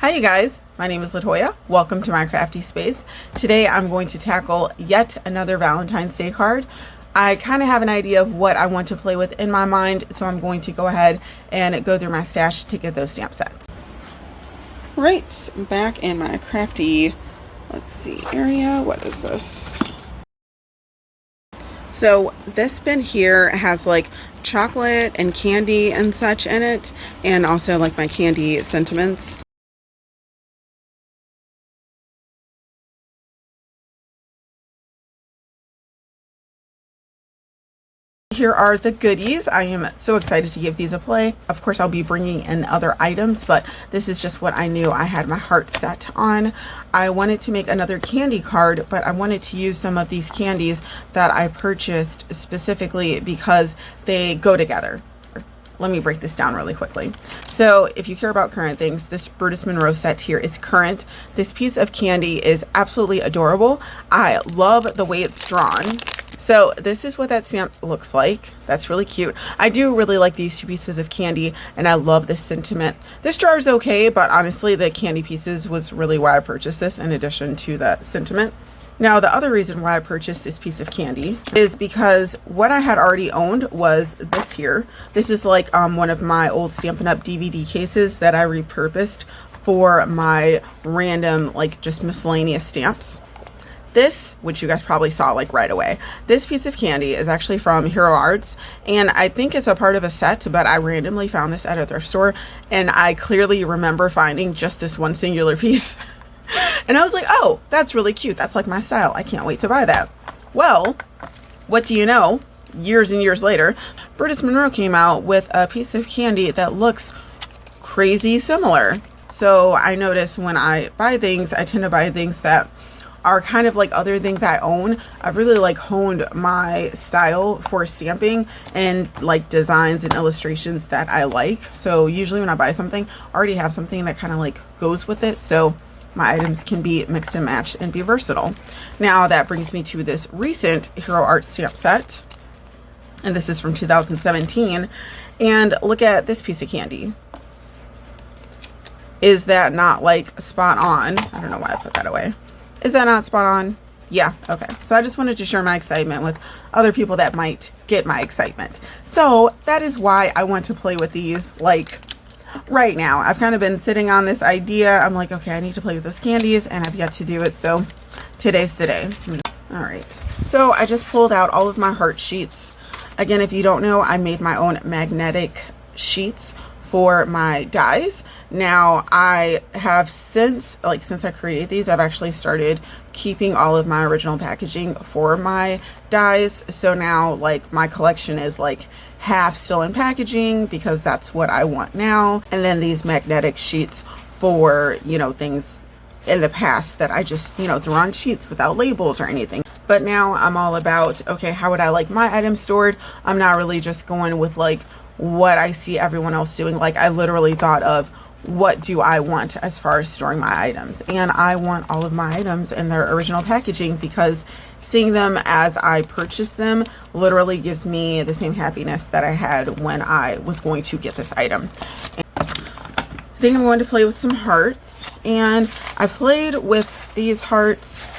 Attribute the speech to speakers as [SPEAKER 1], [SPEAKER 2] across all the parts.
[SPEAKER 1] Hi you guys, my name is Latoya. Welcome to my crafty space. Today I'm going to tackle yet another Valentine's Day card. I kind of have an idea of what I want to play with in my mind, so I'm going to go ahead and go through my stash to get those stamp sets. Right, back in my crafty, let's see, area. What is this? So this bin here has like chocolate and candy and such in it, and also like my candy sentiments. Here are the goodies. I am so excited to give these a play. Of course, I'll be bringing in other items, but this is just what I knew I had my heart set on. I wanted to make another candy card, but I wanted to use some of these candies that I purchased specifically because they go together. Let me break this down really quickly. So if you care about current things, this Brutus Monroe set here is current. This piece of candy is absolutely adorable. I love the way it's drawn. So this is what that stamp looks like. That's really cute. I do really like these two pieces of candy, and I love this sentiment. This jar is okay, but honestly the candy pieces was really why I purchased this in addition to the sentiment. Now the other reason why I purchased this piece of candy is because what I had already owned was this here. This is like one of my old Stampin' Up! DVD cases that I repurposed for my random like just miscellaneous stamps. This, which you guys probably saw like right away, this piece of candy is actually from Hero Arts, and I think it's a part of a set, but I randomly found this at a thrift store, and I clearly remember finding just this one singular piece. And I was like, oh, that's really cute. That's like my style. I can't wait to buy that. Well, what do you know? Years and years later, Brutus Monroe came out with a piece of candy that looks crazy similar. So I notice when I buy things, I tend to buy things that are kind of like other things I own. I've really like honed my style for stamping and like designs and illustrations that I like. So usually when I buy something, I already have something that kind of like goes with it. So my items can be mixed and matched and be versatile. Now that brings me to this recent Hero Arts stamp set. And this is from 2017. And look at this piece of candy. Is that not like spot on? I don't know why I put that away. Is that not spot on? Yeah, okay. So I just wanted to share my excitement with other people that might get my excitement. So that is why I want to play with these like right now. I've kind of been sitting on this idea. I'm like, okay, I need to play with those candies, and I've yet to do it. So today's the day. All right. So I just pulled out all of my heart sheets. Again, if you don't know, I made my own magnetic sheets for my dies. Now I have since I created these, I've actually started keeping all of my original packaging for my dies. So now like my collection is like half still in packaging because that's what I want now. And then these magnetic sheets for, you know, things in the past that I just, you know, threw on sheets without labels or anything. But now I'm all about, okay, how would I like my items stored? I'm not really just going with like what I see everyone else doing. Like I literally thought of what do I want as far as storing my items, and I want all of my items in their original packaging because seeing them as I purchased them literally gives me the same happiness that I had when I was going to get this item. And I think I'm going to play with some hearts, and I played with these hearts.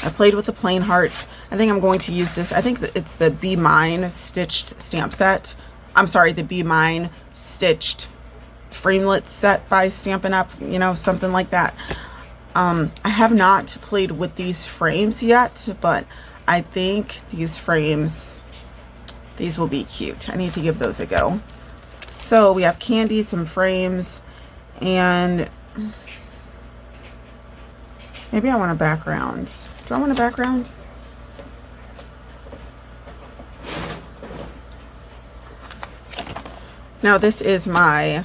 [SPEAKER 1] I played with the plain hearts. I think I'm going to use this. I think it's the Be Mine stitched stamp set. I'm sorry, the Be Mine stitched framelit set by Stampin' Up, you know, something like that. I have not played with these frames yet, but I think these frames, these will be cute. I need to give those a go. So we have candy, some frames, and maybe I want a background. Do I want a background? Now this is my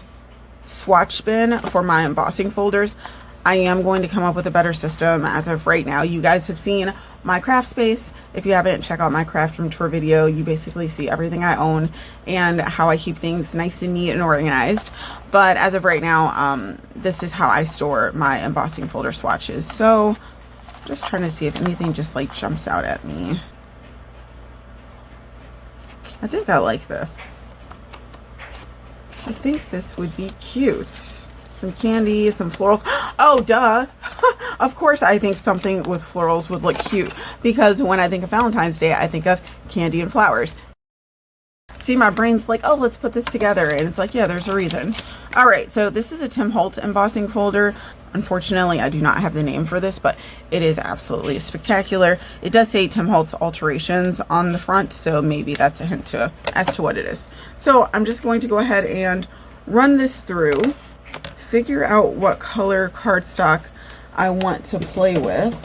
[SPEAKER 1] swatch bin for my embossing folders. I am going to come up with a better system as of right now. You guys have seen my craft space. If you haven't, check out my craft room tour video. You basically see everything I own and how I keep things nice and neat and organized. But as of right now, this is how I store my embossing folder swatches. So just trying to see if anything just like jumps out at me. I think I like this. I think this would be cute. some candy, some florals. Oh, duh. Of course I think something with florals would look cute, because when I think of Valentine's Day, I think of candy and flowers. See, my brain's like, oh, let's put this together. And it's like, yeah, there's a reason. All right, so this is a Tim Holtz embossing folder. Unfortunately, I do not have the name for this, but it is absolutely spectacular. It does say Tim Holtz Alterations on the front, so maybe that's a hint as to what it is. So I'm just going to go ahead and run this through, figure out what color cardstock I want to play with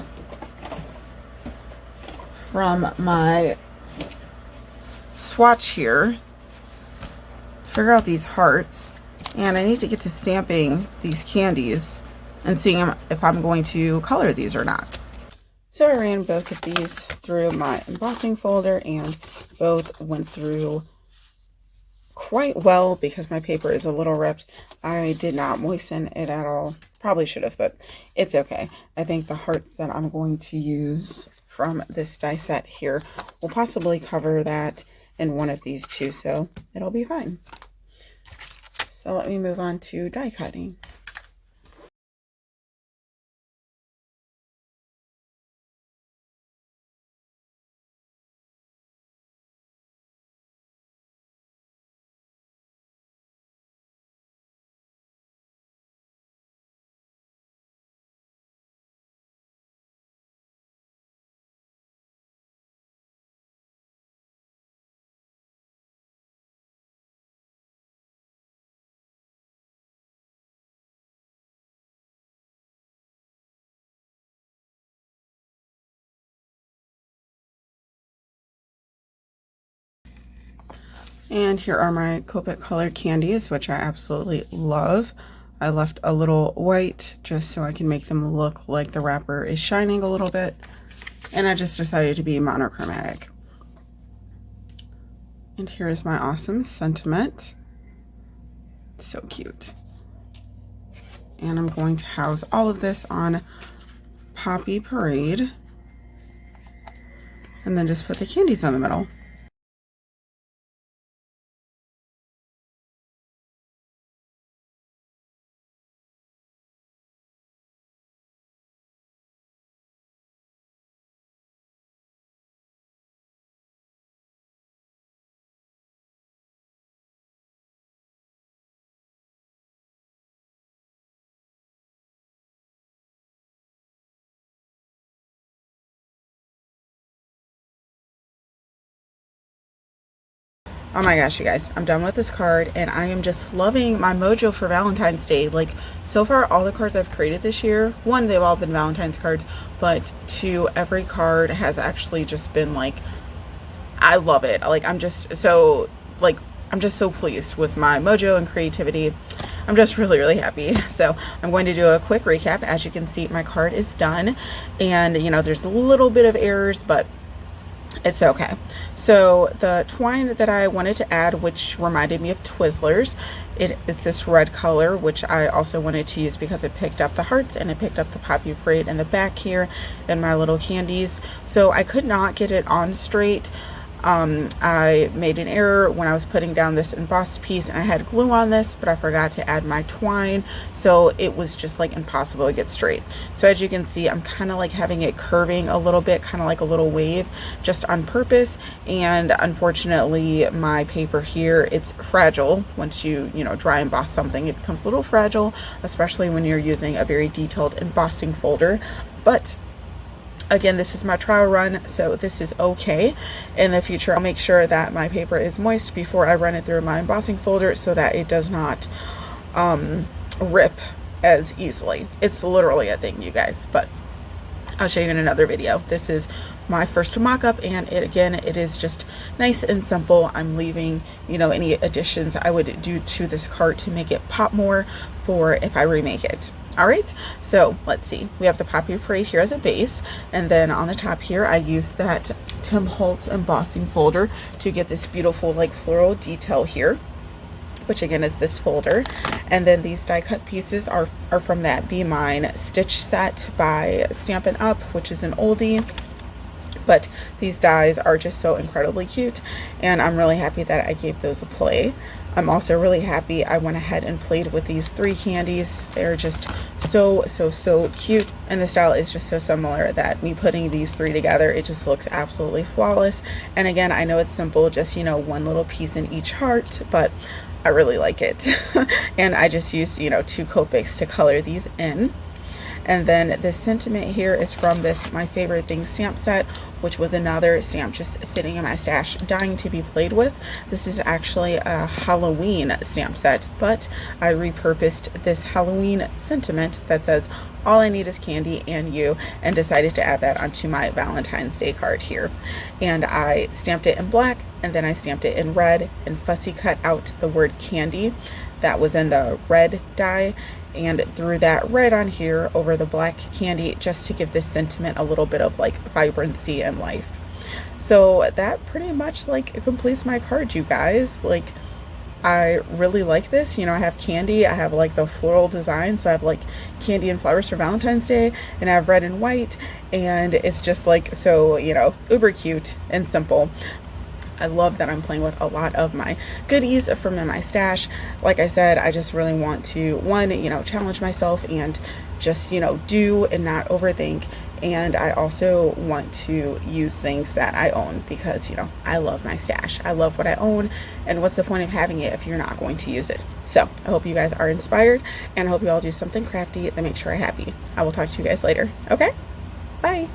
[SPEAKER 1] from my swatch here, figure out these hearts, and I need to get to stamping these candies and seeing if I'm going to color these or not. So I ran both of these through my embossing folder, and both went through quite well because my paper is a little ripped. I did not moisten it at all. Probably should have, but it's okay. I think the hearts that I'm going to use from this die set here will possibly cover that in one of these two, so it'll be fine. So let me move on to die cutting. And here are my Copic colored candies, which I absolutely love. I left a little white just so I can make them look like the wrapper is shining a little bit. And I just decided to be monochromatic. And here is my awesome sentiment. So cute. And I'm going to house all of this on Poppy Parade. And then just put the candies in the middle. Oh my gosh, you guys, I'm done with this card, and I am just loving my mojo for Valentine's Day. Like, so far, all the cards I've created this year, one, they've all been Valentine's cards, but two, every card has actually just been like, I love it. Like, I'm just so pleased with my mojo and creativity. I'm just really, really happy. So I'm going to do a quick recap. As you can see, my card is done, and you know, there's a little bit of errors, but it's okay. So the twine that I wanted to add, which reminded me of Twizzlers, it's this red color, which I also wanted to use because it picked up the hearts and it picked up the Poppy Parade in the back here and my little candies. So I could not get it on straight. I made an error when I was putting down this embossed piece, and I had glue on this, but I forgot to add my twine, so it was just like impossible to get straight. So as you can see, I'm kind of like having it curving a little bit, kind of like a little wave, just on purpose. And unfortunately, my paper here, it's fragile. Once you dry emboss something, it becomes a little fragile, especially when you're using a very detailed embossing folder. But again, this is my trial run, so this is okay. In the future, I'll make sure that my paper is moist before I run it through my embossing folder so that it does not rip as easily. It's literally a thing, you guys, but I'll show you in another video. This is my first mock-up, and it is just nice and simple. I'm leaving, any additions I would do to this card to make it pop more for if I remake it. All right, so let's see. We have the Poppy Parade here as a base, and then on the top here, I used that Tim Holtz embossing folder to get this beautiful like floral detail here, which again is this folder. And then these die cut pieces are from that Be Mine stitch set by Stampin' Up, which is an oldie. But these dies are just so incredibly cute, and I'm really happy that I gave those a play. I'm also really happy I went ahead and played with these 3 candies. They're just so cute, and the style is just so similar that me putting these 3 together, it just looks absolutely flawless. And again, I know it's simple, just, you know, one little piece in each heart, but I really like it. And I just used, you know, 2 Copics to color these in. And then the sentiment here is from this My Favorite Things stamp set, which was another stamp just sitting in my stash dying to be played with. This is actually a Halloween stamp set, but I repurposed this Halloween sentiment that says all I need is candy and you, and decided to add that onto my Valentine's Day card here. And I stamped it in black, and then I stamped it in red and fussy cut out the word candy that was in the red die, and threw that red on here over the black candy just to give this sentiment a little bit of like vibrancy and life. So that pretty much like completes my card, you guys. Like, I really like this. You know, I have candy, I have like the floral design, so I have like candy and flowers for Valentine's Day, and I have red and white, and it's just like so, you know, uber cute and simple. I love that I'm playing with a lot of my goodies from in my stash. Like I said, I just really want to, one, you know, challenge myself and just, you know, do and not overthink. And I also want to use things that I own because, you know, I love my stash. I love what I own, and what's the point of having it if you're not going to use it? So I hope you guys are inspired, and I hope you all do something crafty that makes sure I'm happy. I will talk to you guys later. Okay? Bye.